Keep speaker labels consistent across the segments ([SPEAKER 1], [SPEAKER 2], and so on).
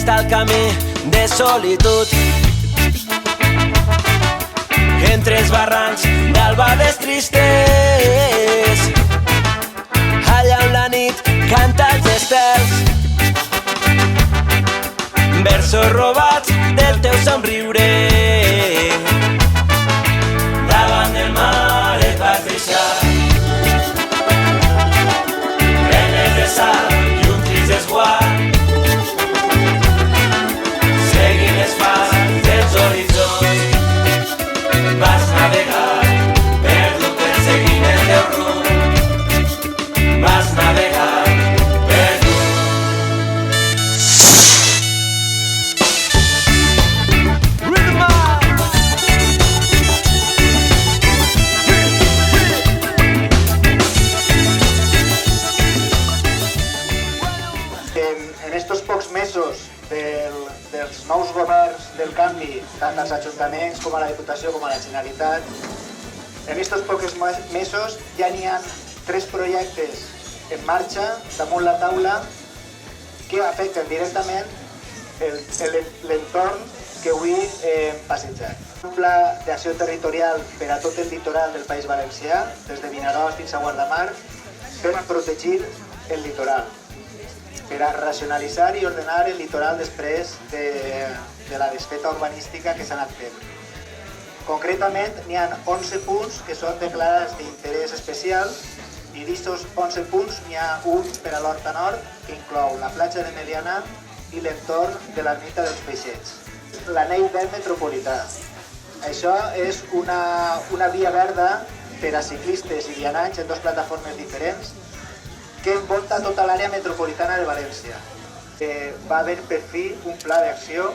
[SPEAKER 1] està el camí de solitud entre els barrancs d'albades tristes, allà on la nit canta els estels, versos robats del teu somriure. Davant del mar et vas deixar plenes de sal i un trist esguard, seguint les fases dels horitzons. Vas navegar, perdut perseguint el teu rumb. Vas navegar, perdut.
[SPEAKER 2] En estos pocs mesos dels nous governs del canvi, tant als ajuntaments com a la Diputació com a la Generalitat, en estos pocs mesos ja n'hi ha 3 projectes en marxa damunt la taula que afecten directament l'entorn que avui hem passejat. Un pla d'acció territorial per a tot el litoral del País Valencià, des de Vinaròs fins a Guardamar, per protegir el litoral, per a racionalitzar i ordenar el litoral després de la desfeta urbanística que s'ha anat fent. Concretament, n'hi ha 11 punts que són declarats d'interès especial i d'aquests 11 punts n'hi ha un per a l'Horta Nord, que inclou la platja de Meliana i l'entorn de l'ermita dels Peixets. L'anell verd metropolità. Això és una via verda per a ciclistes i vianants en 2 plataformes diferents que envolta tota l'àrea metropolitana de València. Va haver per fi un pla d'acció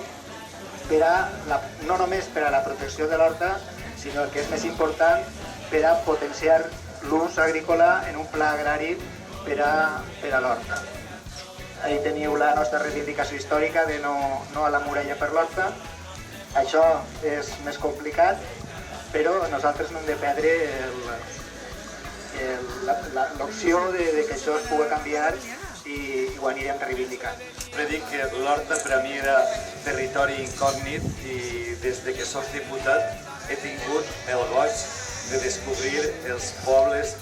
[SPEAKER 2] no només per a la protecció de l'horta, sinó el que és més important, per a potenciar l'ús agrícola en un pla agrari per a l'horta. Ahí teniu la nostra reivindicació històrica de no a la muralla per l'horta. Això és més complicat, però nosaltres no hem de perdre l'opció de que això es pugui canviar i ho anirem reivindicant.
[SPEAKER 3] Sempre dic que l'Horta per a mi era territori incògnit i des que soc diputat he tingut el goig de descobrir els pobles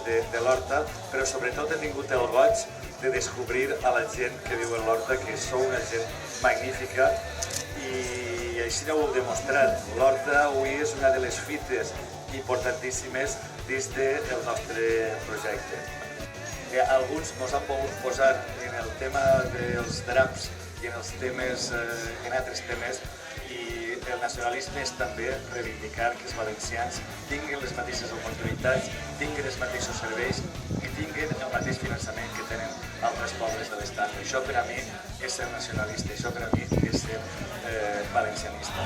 [SPEAKER 3] de l'Horta, però sobretot he tingut el goig de descobrir a la gent que viu a l'Horta, que sou una gent magnífica i així ho heu demostrat. L'Horta avui és una de les fites importantíssimes dins del nostre projecte. Alguns ens han pogut posar en el tema dels draps i en altres temes, i el nacionalisme és també reivindicar que els valencians tinguin les mateixes oportunitats, tinguin els mateixos serveis i tinguin el mateix finançament que tenen altres pobles de l'Estat. Això per a mi és ser nacionalista, això per a mi és ser valencianista.